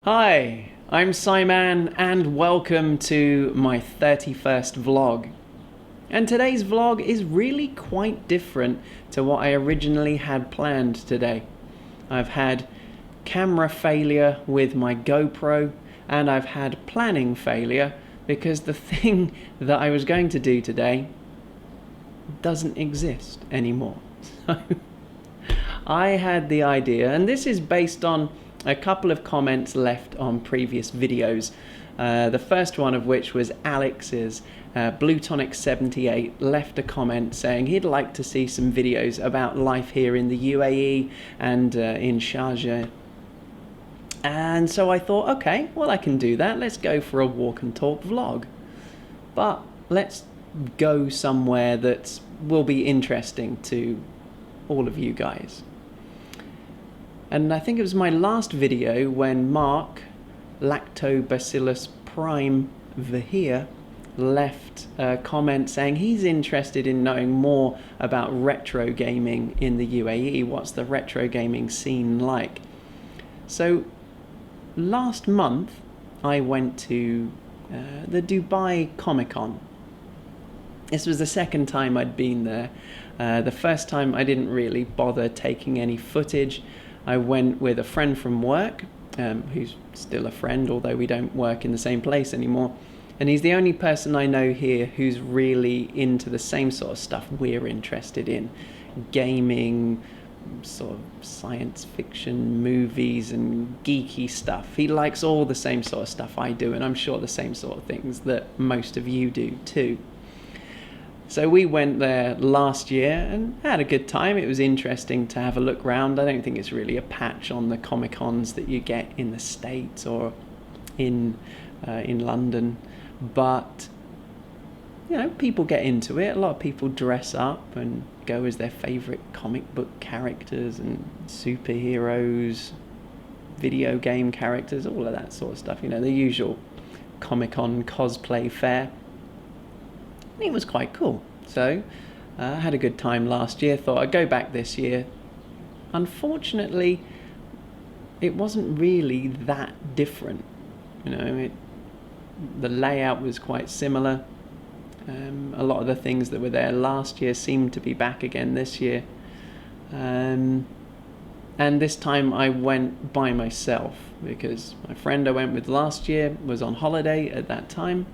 Hi, I'm Simon and welcome to my 31st vlog. And today's vlog is really quite different to what I originally had planned today. I've had camera failure with my GoPro and I've had planning failure because the thing that I was going to do today doesn't exist anymore. So I had the idea, and this is based on a couple of comments left on previous videos. The first one of which was Alex's. Blutonic78 left a comment saying he'd like to see some videos about life here in the UAE and in Sharjah. And so I thought, okay, well, I can do that. Let's go for a walk and talk vlog. But let's go somewhere that will be interesting to all of you guys. And I think it was my last video when Mark, Lactobacillus Prime Vahir, left a comment saying he's interested in knowing more about retro gaming in the UAE. What's the retro gaming scene like? So last month I went to the Dubai Comic-Con. This was the second time I'd been there. The first time I didn't really bother taking any footage. I went with a friend from work, who's still a friend, although we don't work in the same place anymore. And he's the only person I know here who's really into the same sort of stuff we're interested in. Gaming, sort of science fiction, movies and geeky stuff. He likes all the same sort of stuff I do, and I'm sure the same sort of things that most of you do too. So we went there last year and had a good time. It was interesting to have a look around. I don't think it's really a patch on the Comic-Cons that you get in the States or in London. But, you know, people get into it. A lot of people dress up and go as their favourite comic book characters and superheroes, video game characters, all of that sort of stuff. You know, the usual Comic-Con cosplay fare. It was quite cool. So I had a good time last year, thought I'd go back this year. Unfortunately, it wasn't really that different. You know, the layout was quite similar. A lot of the things that were there last year seemed to be back again this year. And this time I went by myself because my friend I went with last year was on holiday at that time.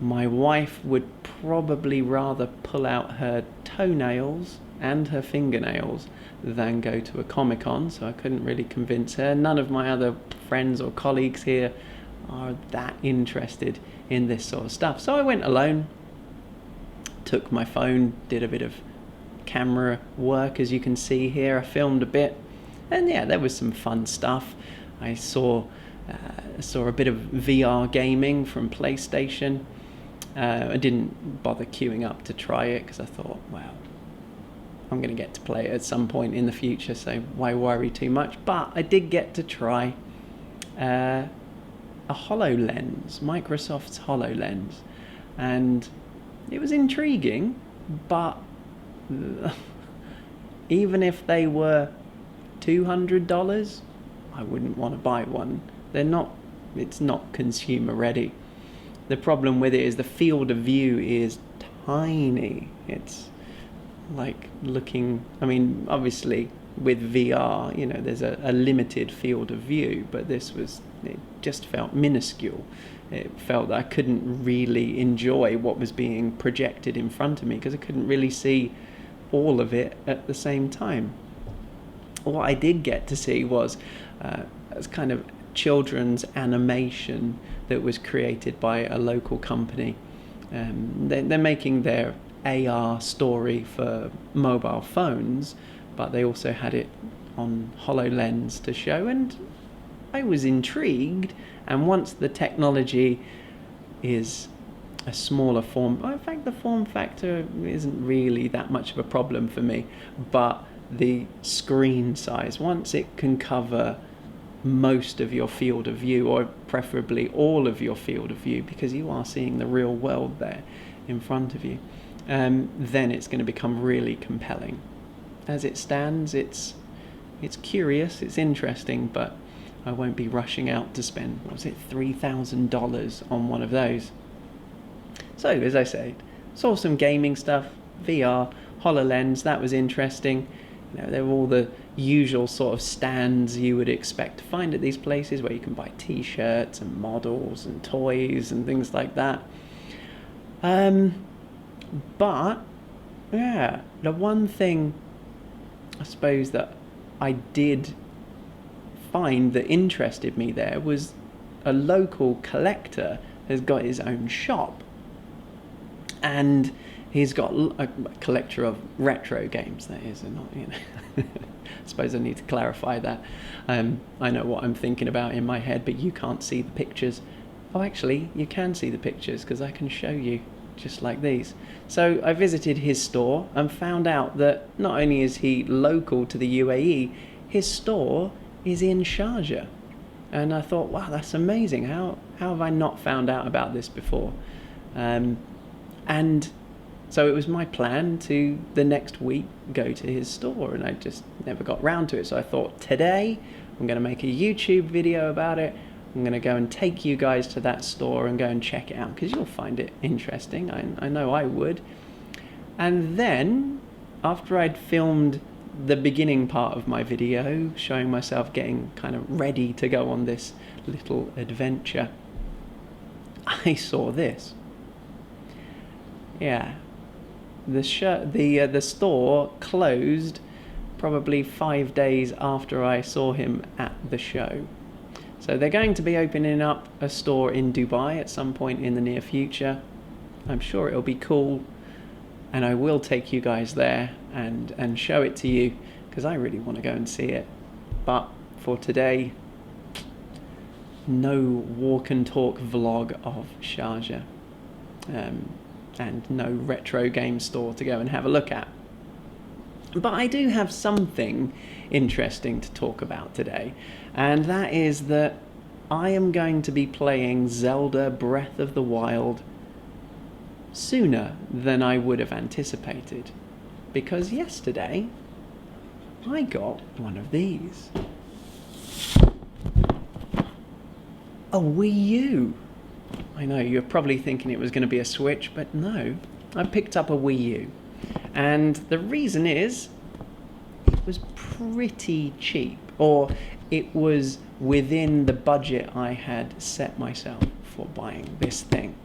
My wife would probably rather pull out her toenails and her fingernails than go to a Comic-Con, so I couldn't really convince her. None of my other friends or colleagues here are that interested in this sort of stuff. So I went alone, took my phone, did a bit of camera work, as you can see here. I filmed a bit, and yeah, there was some fun stuff. I saw a bit of VR gaming from PlayStation. I didn't bother queuing up to try it because I thought, well, I'm going to get to play it at some point in the future, so why worry too much? But I did get to try a HoloLens, Microsoft's HoloLens, and it was intriguing, but even if they were $200, I wouldn't want to buy one. It's not consumer ready. The problem with it is the field of view is tiny. It's like looking, I mean, obviously with VR, you know, there's a limited field of view, but it just felt minuscule. It felt that I couldn't really enjoy what was being projected in front of me because I couldn't really see all of it at the same time. What I did get to see was kind of children's animation that was created by a local company. They're making their AR story for mobile phones, but they also had it on HoloLens to show, and I was intrigued. And once the technology is a smaller form, in fact the form factor isn't really that much of a problem for me, but the screen size, once it can cover most of your field of view, or preferably all of your field of view, because you are seeing the real world there in front of you, then it's going to become really compelling. As it stands, it's curious, it's interesting, but I won't be rushing out to spend, what was it, $3,000 on one of those. So, as I said, saw some gaming stuff, VR, HoloLens, that was interesting. There were all the usual sort of stands you would expect to find at these places where you can buy t-shirts and models and toys and things like that. But, yeah, the one thing I suppose that I did find that interested me there was a local collector has got his own shop. And he's got a collector of retro games, that is, and not, I suppose I need to clarify that. I know what I'm thinking about in my head, but you can't see the pictures. Oh, actually, you can see the pictures because I can show you, just like these. So I visited his store and found out that not only is he local to the UAE, his store is in Sharjah. And I thought, wow, that's amazing. How have I not found out about this before? And so it was my plan to, the next week, go to his store, and I just never got round to it. So I thought, today I'm going to make a YouTube video about it. I'm going to go and take you guys to that store and go and check it out, because you'll find it interesting. I know I would. And then, after I'd filmed the beginning part of my video, showing myself getting kind of ready to go on this little adventure, I saw this. Yeah, the store closed probably 5 days after I saw him at the show. So they're going to be opening up a store in Dubai at some point in the near future. I'm sure it'll be cool, and I will take you guys there and show it to you, because I really want to go and see it. But for today, no walk and talk vlog of Sharjah. And no retro game store to go and have a look at. But I do have something interesting to talk about today, and that is that I am going to be playing Zelda Breath of the Wild sooner than I would have anticipated, because yesterday I got one of these. A Wii U. I know, you're probably thinking it was going to be a Switch, but no, I picked up a Wii U. And the reason is, it was pretty cheap, or it was within the budget I had set myself for buying this thing.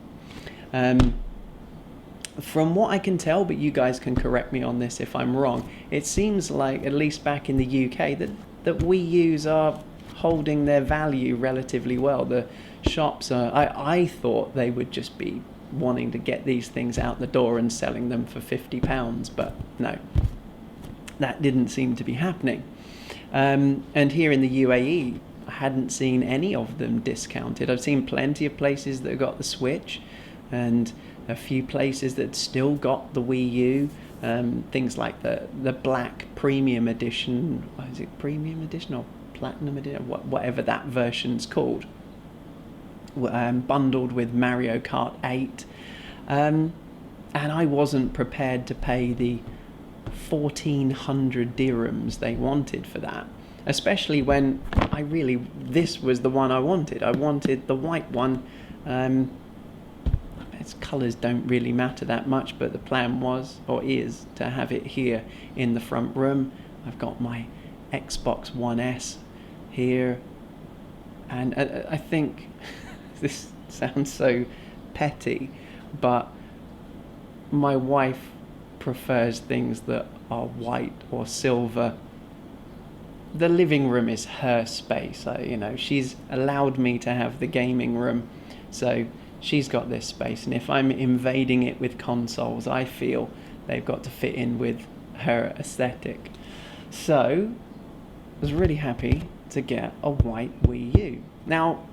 From what I can tell, but you guys can correct me on this if I'm wrong, it seems like, at least back in the UK, that Wii U's are holding their value relatively well. The shops are, I thought they would just be wanting to get these things out the door and selling them for £50, but no, that didn't seem to be happening. And here in the UAE, I hadn't seen any of them discounted. I've seen plenty of places that got the Switch, and a few places that still got the Wii U. Things like the Black Premium Edition. Is it Premium Edition or Platinum Edition? Whatever that version's called. Bundled with Mario Kart 8. And I wasn't prepared to pay the 1,400 dirhams they wanted for that. Especially when this was the one I wanted. I wanted the white one. Its colours don't really matter that much, but the plan was, or is, to have it here in the front room. I've got my Xbox One S here, and I think this sounds so petty, but my wife prefers things that are white or silver. The living room is her space. She's allowed me to have the gaming room, so she's got this space, and if I'm invading it with consoles, I feel they've got to fit in with her aesthetic. So I was really happy to get a white Wii U. Now,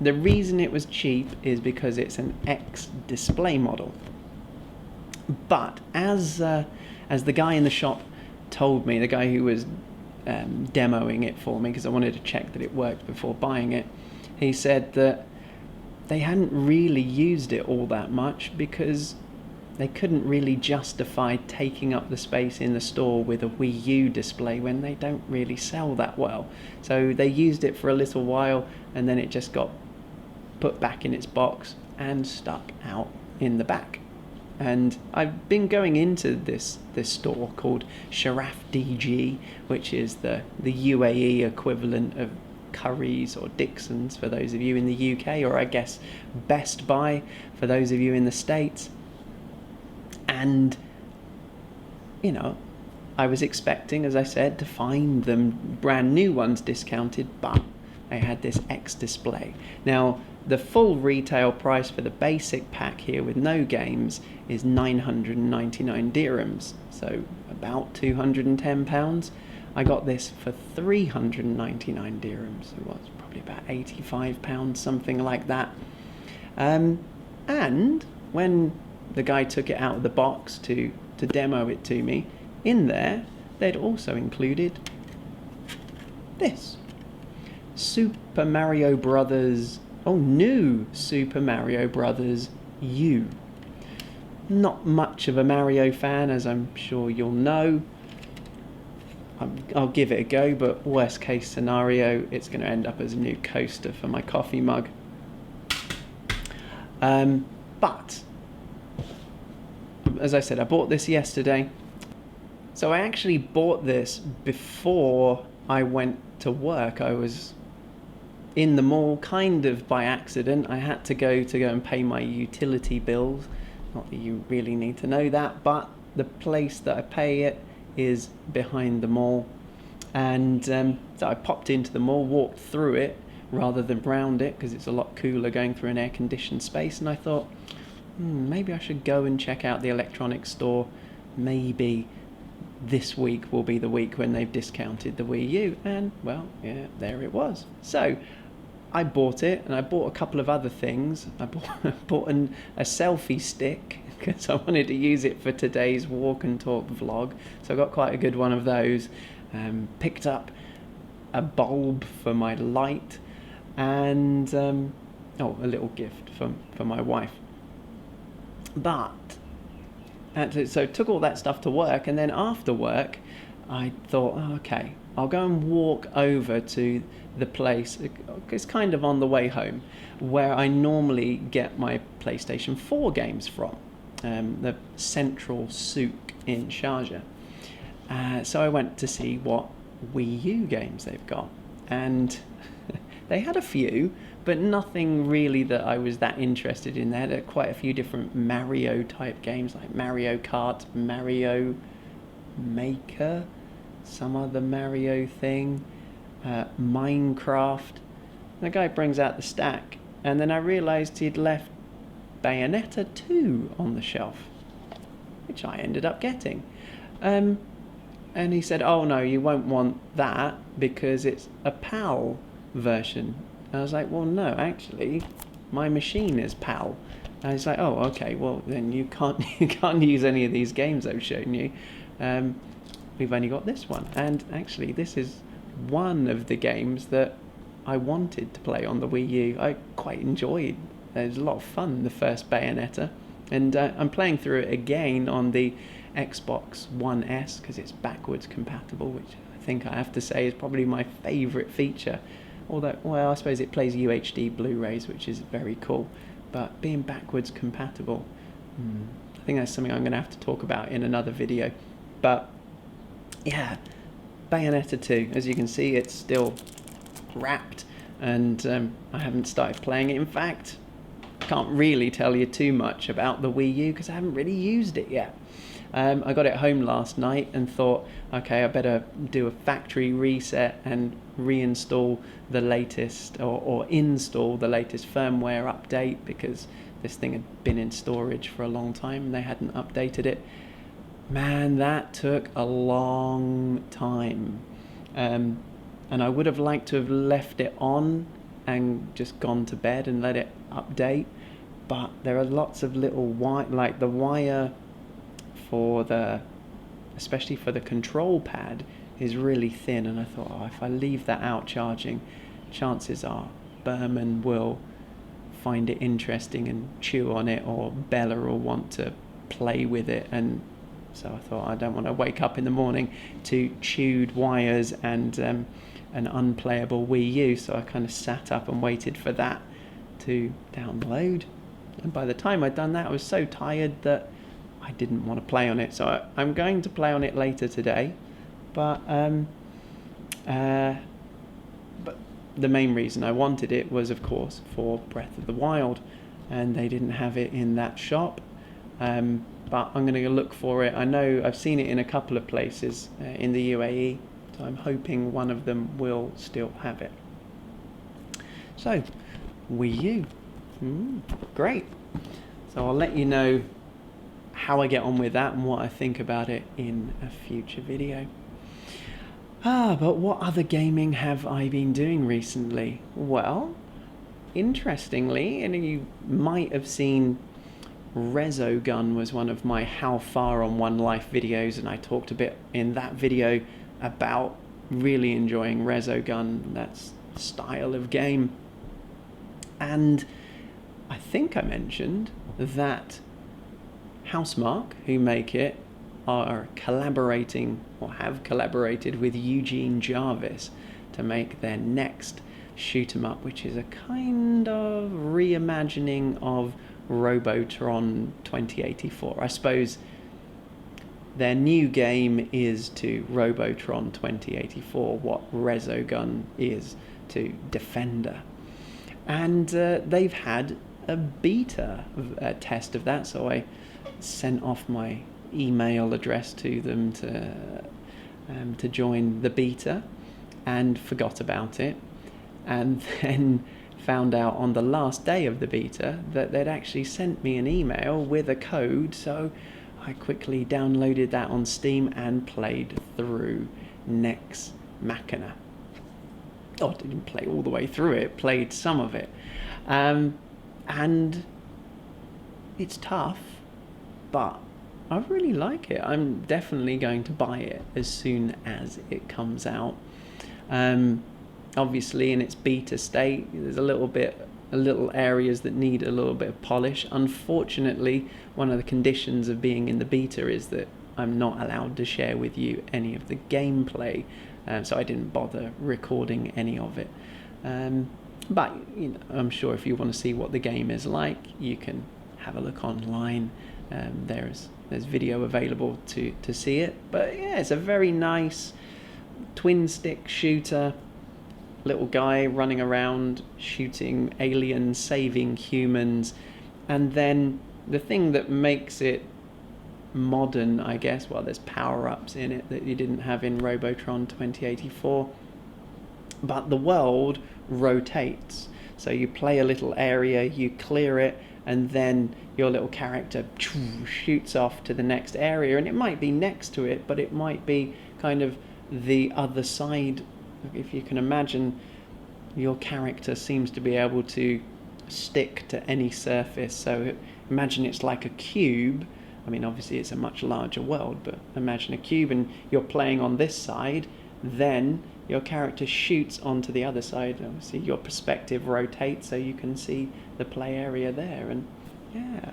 the reason it was cheap is because it's an X display model. But as the guy in the shop told me, the guy who was demoing it for me, because I wanted to check that it worked before buying it, he said that they hadn't really used it all that much because they couldn't really justify taking up the space in the store with a Wii U display when they don't really sell that well. So they used it for a little while, and then it just got put back in its box and stuck out in the back. And I've been going into this store called Sharaf DG, which is the UAE equivalent of Currys or Dixons for those of you in the UK, or I guess Best Buy for those of you in the States. And, you know, I was expecting, as I said, to find them brand new ones discounted, but they had this X display. Now, the full retail price for the basic pack here with no games is 999 dirhams, so about £210. I got this for 399 dirhams, so what's probably about £85, something like that. And when the guy took it out of the box to demo it to me, in there they'd also included this Super Mario Brothers. New Super Mario Brothers U. Not much of a Mario fan, as I'm sure you'll know. I'll give it a go, but worst case scenario, it's going to end up as a new coaster for my coffee mug. But, as I said, I bought this yesterday. So I actually bought this before I went to work. I was in the mall kind of by accident. I had to go and pay my utility bills. Not that you really need to know that, but the place that I pay it is behind the mall. And so I popped into the mall, walked through it rather than round it, because it's a lot cooler going through an air-conditioned space. And I thought, maybe I should go and check out the electronics store. Maybe this week will be the week when they've discounted the Wii U. And, well, yeah, there it was. So I bought it, and I bought a couple of other things. I bought a selfie stick, because I wanted to use it for today's walk and talk vlog. So I got quite a good one of those. Picked up a bulb for my light, and a little gift for my wife. But so took all that stuff to work, and then after work I thought, okay, I'll go and walk over to the place. It's kind of on the way home, where I normally get my PlayStation 4 games from, the central souk in Sharjah. So I went to see what Wii U games they've got, and they had a few, but nothing really that I was that interested in. They had quite a few different Mario type games, like Mario Kart, Mario Maker, some other Mario thing, Minecraft. The guy brings out the stack, and then I realised he'd left Bayonetta 2 on the shelf, which I ended up getting. And he said, oh no, you won't want that because it's a PAL version. And I was like, well, no, actually, my machine is PAL. And he's like, oh, okay, well, then you can't use any of these games I've shown you. We've only got this one. And actually, this is one of the games that I wanted to play on the Wii U. I quite enjoyed. It was a lot of fun, the first Bayonetta. And I'm playing through it again on the Xbox One S, because it's backwards compatible, which I think I have to say is probably my favourite feature. Although, well, I suppose it plays UHD Blu-rays, which is very cool. But being backwards compatible, I think that's something I'm going to have to talk about in another video. But yeah, Bayonetta 2, as you can see, it's still wrapped, and I haven't started playing it. In fact, I can't really tell you too much about the Wii U because I haven't really used it yet. I got it home last night and thought, okay, I better do a factory reset and reinstall the latest or install the latest firmware update, because this thing had been in storage for a long time and they hadn't updated it. Man, that took a long time. And I would have liked to have left it on and just gone to bed and let it update, but there are lots of little like the wire for especially for the control pad is really thin, and I thought, oh, if I leave that out charging, chances are Berman will find it interesting and chew on it, or Bella will want to play with it. And so I thought, I don't want to wake up in the morning to chewed wires and an unplayable Wii U. So I kind of sat up and waited for that to download. And by the time I'd done that, I was so tired that I didn't want to play on it. So I'm going to play on it later today. But the main reason I wanted it was, of course, for Breath of the Wild, and they didn't have it in that shop. But I'm going to look for it. I know I've seen it in a couple of places in the UAE, so I'm hoping one of them will still have it. So, Wii U. Great. So I'll let you know how I get on with that and what I think about it in a future video. But what other gaming have I been doing recently? Well, interestingly, and you might have seen, Resogun was one of my How Far on One Life videos, and I talked a bit in that video about really enjoying Resogun, that style of game. And I think I mentioned that Housemarque, who make it, are collaborating or have collaborated with Eugene Jarvis to make their next shoot 'em up, which is a kind of reimagining of Robotron 2084. I suppose their new game is to Robotron 2084 what Resogun is to Defender. And they've had a beta test of that, so I sent off my email address to them to join the beta and forgot about it, and then found out on the last day of the beta that they'd actually sent me an email with a code, so I quickly downloaded that on Steam and played through Nex Machina. I didn't play all the way through it, played some of it, and it's tough, but I really like it. I'm definitely going to buy it as soon as it comes out. Obviously, in its beta state, there's a little areas that need a little bit of polish. Unfortunately, one of the conditions of being in the beta is that I'm not allowed to share with you any of the gameplay, so I didn't bother recording any of it. But you know, I'm sure if you want to see what the game is like, you can have a look online. There's video available to see it. But yeah, it's a very nice twin stick shooter. Little guy running around shooting aliens, saving humans. And then the thing that makes it modern, I guess, well, there's power-ups in it that you didn't have in Robotron 2084, but the world rotates. So you play a little area, you clear it, and then your little character shoots off to the next area, and it might be next to it, but it might be kind of the other side. If you can imagine, your character seems to be able to stick to any surface. So imagine it's like a cube. I mean, obviously it's a much larger world, but imagine a cube and you're playing on this side, then your character shoots onto the other side. Obviously your perspective rotates so you can see the play area there. And yeah,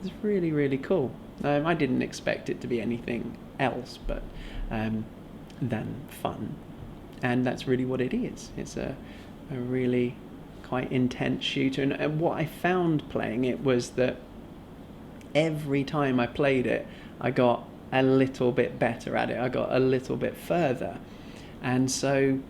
it's really, really cool. I didn't expect it to be anything else but than fun. And that's really what it is. It's a really quite intense shooter. And what I found playing it was that every time I played it, I got a little bit better at it. I got a little bit further. And so, you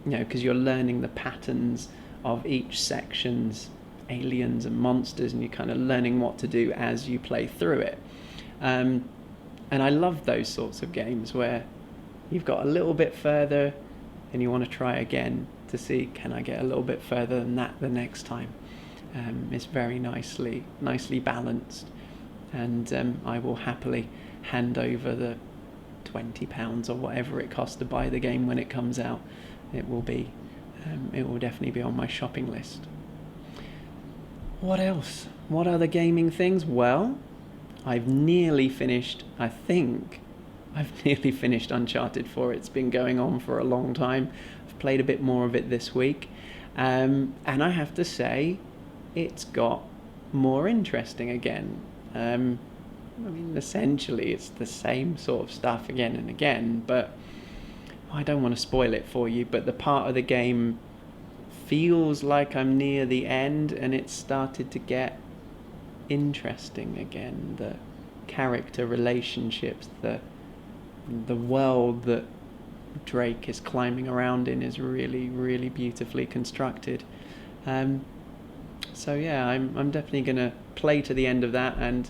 know, because you're learning the patterns of each section's aliens and monsters, and you're kind of learning what to do as you play through it. And I love those sorts of games where you've got a little bit further and you want to try again to see, can I get a little bit further than that the next time? It's very nicely balanced, and I will happily hand over the £20 or whatever it costs to buy the game when it comes out. It will definitely be on my shopping list. What else? What other gaming things? Well, I've nearly finished Uncharted 4. It's been going on for a long time. I've played a bit more of it this week. And I have to say, it's got more interesting again. I mean, essentially it's the same sort of stuff again and again, but I don't want to spoil it for you, but the part of the game feels like I'm near the end and it's started to get interesting again. The character relationships, the world that Drake is climbing around in is really, really beautifully constructed. So yeah, I'm definitely gonna play to the end of that, and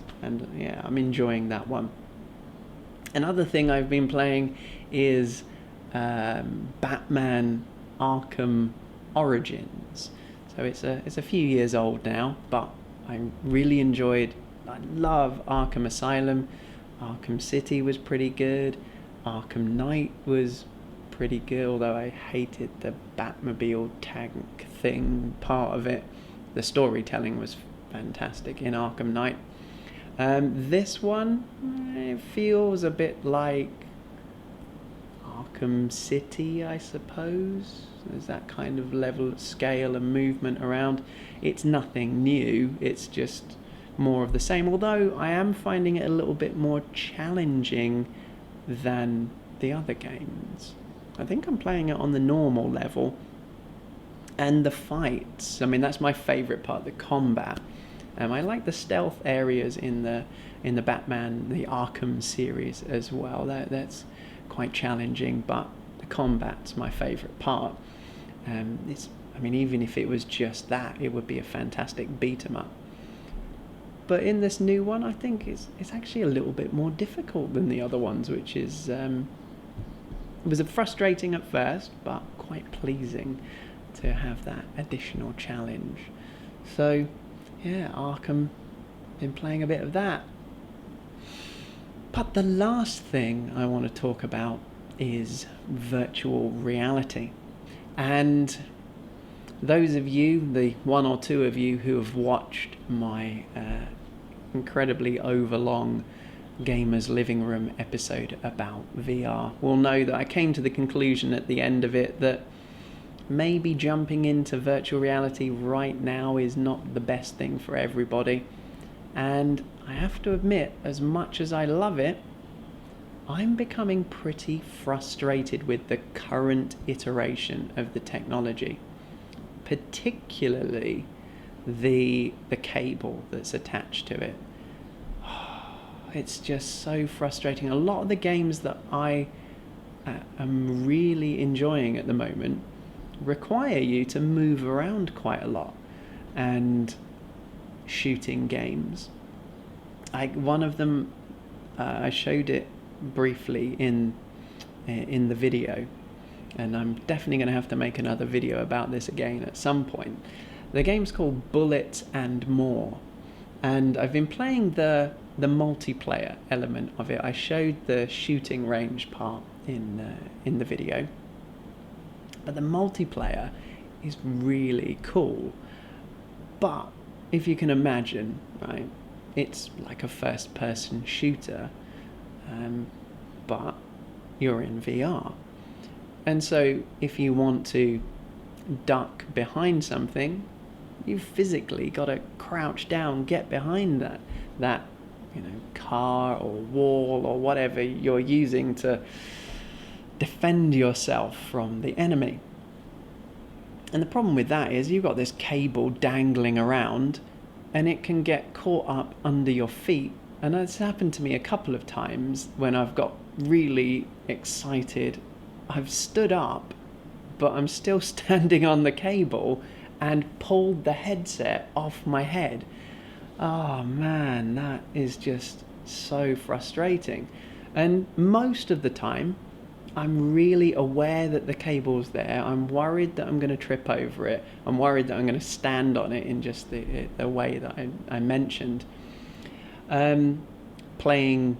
yeah, I'm enjoying that one. Another thing I've been playing is Batman Arkham Origins. So it's a few years old now, but I really enjoyed. I love Arkham Asylum. Arkham City was pretty good. Arkham Knight was pretty good, although I hated the Batmobile tank thing part of it. The storytelling was fantastic in Arkham Knight. This one, it feels a bit like Arkham City, I suppose. There's that kind of level, scale and movement around. It's nothing new, it's just more of the same, although I am finding it a little bit more challenging than the other games. I think I'm playing it on the normal level, and the fights, I mean, that's my favourite part, the combat. I like the stealth areas in the Batman, the Arkham series as well. That's quite challenging, but the combat's my favourite part. I mean, even if it was just that, it would be a fantastic beat 'em up. But in this new one, I think it's actually a little bit more difficult than the other ones, which is it was frustrating at first, but quite pleasing to have that additional challenge. So yeah, Arkham, been playing a bit of that. But the last thing I want to talk about is virtual reality. And those of you, the one or two of you who have watched my incredibly overlong Gamers Living Room episode about VR will know that I came to the conclusion at the end of it that maybe jumping into virtual reality right now is not the best thing for everybody. And I have to admit, as much as I love it, I'm becoming pretty frustrated with the current iteration of the technology, particularly the cable that's attached to it. It's just so frustrating. A lot of the games that I am really enjoying at the moment require you to move around quite a lot, and shooting games. One of them, I showed it briefly in the video, and I'm definitely going to have to make another video about this again at some point. The game's called Bullet and More, and I've been playing the multiplayer element of it. I showed the shooting range part in the video, but the multiplayer is really cool. But if you can imagine, right, it's like a first-person shooter, but you're in VR. And so if you want to duck behind something, you've physically got to crouch down, get behind that car or wall or whatever you're using to defend yourself from the enemy. And the problem with that is you've got this cable dangling around, and it can get caught up under your feet. And that's happened to me a couple of times when I've got really excited. I've stood up, but I'm still standing on the cable and pulled the headset off my head. Oh man, that is just so frustrating. And most of the time, I'm really aware that the cable's there. I'm worried that I'm going to trip over it. I'm worried that I'm going to stand on it in just the way that I mentioned. Playing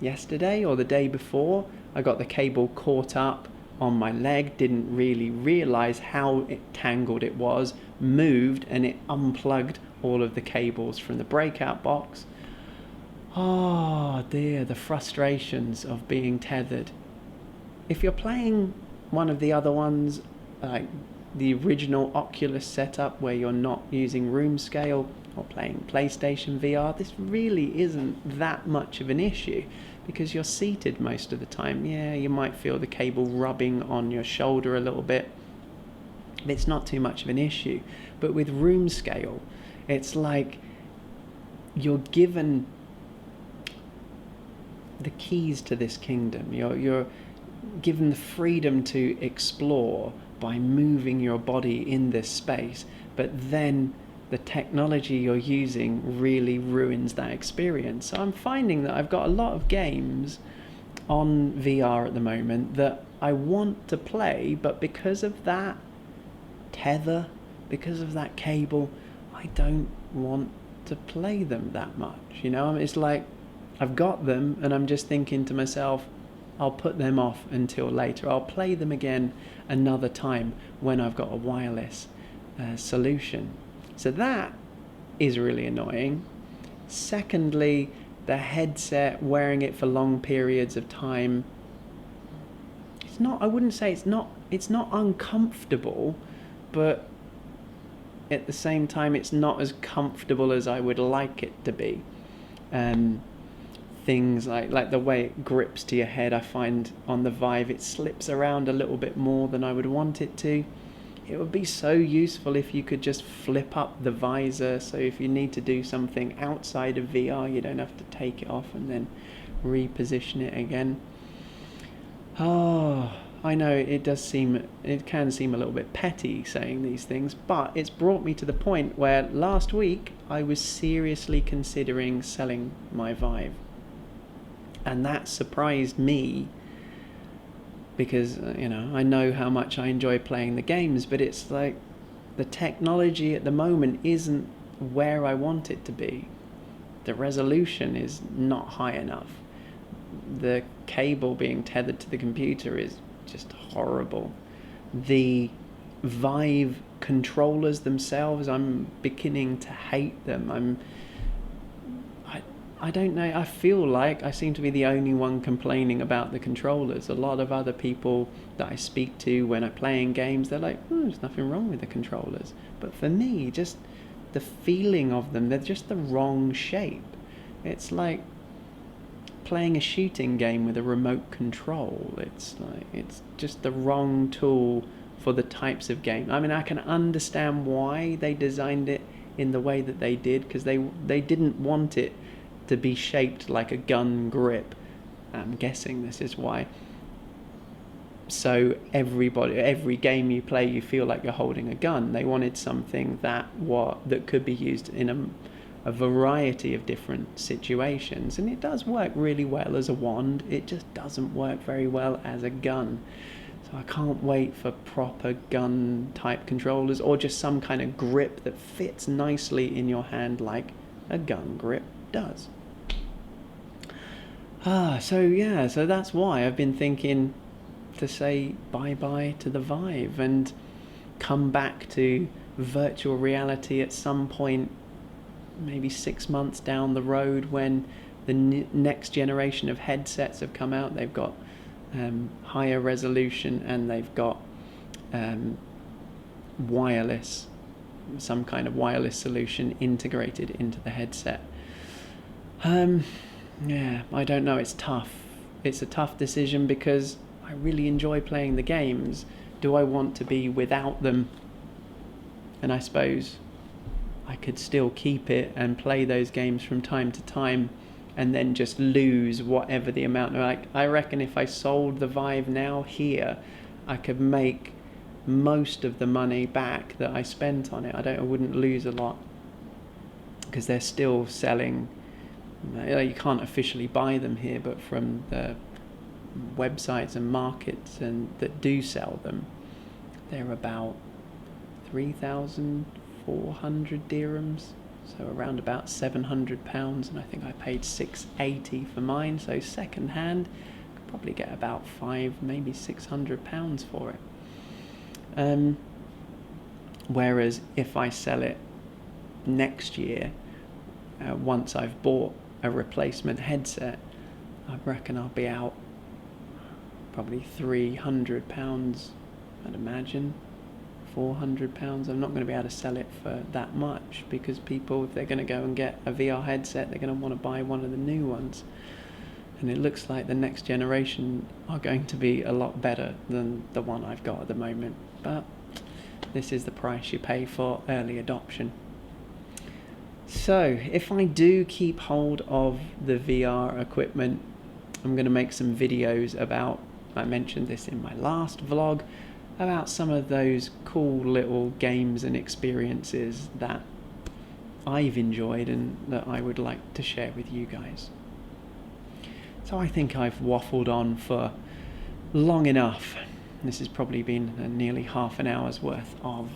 yesterday or the day before, I got the cable caught up on my leg, didn't really realise how tangled it was, moved, and it unplugged all of the cables from the breakout box. Oh dear, the frustrations of being tethered. If you're playing one of the other ones, like the original Oculus setup where you're not using room scale, or playing PlayStation VR, this really isn't that much of an issue because you're seated most of the time. Yeah, you might feel the cable rubbing on your shoulder a little bit. It's not too much of an issue. But with room scale, it's like you're given the keys to this kingdom. You're given the freedom to explore by moving your body in this space, but then the technology you're using really ruins that experience. So I'm finding that I've got a lot of games on VR at the moment that I want to play, but because of that tether, because of that cable, I don't want to play them that much. It's like I've got them and I'm just thinking to myself, I'll put them off until later. I'll play them again another time when I've got a wireless solution. So that is really annoying. Secondly, the headset, wearing it for long periods of time, I wouldn't say it's not uncomfortable, but at the same time it's not as comfortable as I would like it to be. Things like the way it grips to your head, I find on the Vive it slips around a little bit more than I would want it to. It would be so useful if you could just flip up the visor, so if you need to do something outside of VR, you don't have to take it off and then reposition it again. Oh, I know it can seem a little bit petty saying these things, but it's brought me to the point where last week I was seriously considering selling my Vive. And that surprised me because, I know how much I enjoy playing the games, but it's like the technology at the moment isn't where I want it to be. The resolution is not high enough. The cable being tethered to the computer is just horrible. The Vive controllers themselves, I'm beginning to hate them. I don't know, I feel like I seem to be the only one complaining about the controllers. A lot of other people that I speak to when I'm playing games, they're like, there's nothing wrong with the controllers. But for me, just the feeling of them, they're just the wrong shape. It's like playing a shooting game with a remote control. It's just the wrong tool for the types of game. I mean, I can understand why they designed it in the way that they did, because they didn't want it to be shaped like a gun grip. I'm guessing this is why. So every game you play, you feel like you're holding a gun. They wanted something that could be used in a variety of different situations, and it does work really well as a wand. It just doesn't work very well as a gun. So I can't wait for proper gun type controllers, or just some kind of grip that fits nicely in your hand like a gun grip does. So that's why I've been thinking to say bye-bye to the Vive and come back to virtual reality at some point, maybe 6 months down the road, when the next generation of headsets have come out. They've got higher resolution and they've got wireless, some kind of wireless solution integrated into the headset. I don't know, it's tough. It's a tough decision because I really enjoy playing the games. Do I want to be without them? And I suppose I could still keep it and play those games from time to time and then just lose whatever the amount. I reckon if I sold the Vive now here, I could make most of the money back that I spent on it. I wouldn't lose a lot, because they're still selling. You can't officially buy them here, but from the websites and markets that do sell them, they're about 3,400 dirhams, so around about £700, and I think I paid £680 for mine. So second hand, could probably get about £500, maybe £600 for it. Whereas if I sell it next year, once I've bought a replacement headset, I reckon I'll be out probably £300, I'd imagine, £400. I'm not going to be able to sell it for that much, because people, if they're going to go and get a VR headset, they're going to want to buy one of the new ones. And it looks like the next generation are going to be a lot better than the one I've got at the moment. But this is the price you pay for early adoption. So if I do keep hold of the VR equipment, I'm going to make some videos about, I mentioned this in my last vlog, about some of those cool little games and experiences that I've enjoyed and that I would like to share with you guys. So I think I've waffled on for long enough. This has probably been nearly half an hour's worth of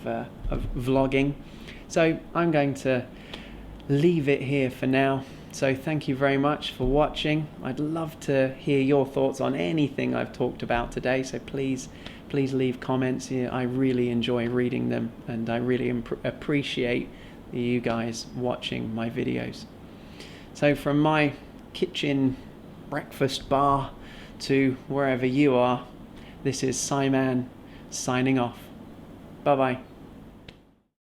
vlogging. So I'm going to leave it here for now. So thank you very much for watching. I'd love to hear your thoughts on anything I've talked about today. So please leave comments. I really enjoy reading them, and I really appreciate you guys watching my videos. So from my kitchen breakfast bar to wherever you are, this is Simon signing off. Bye bye.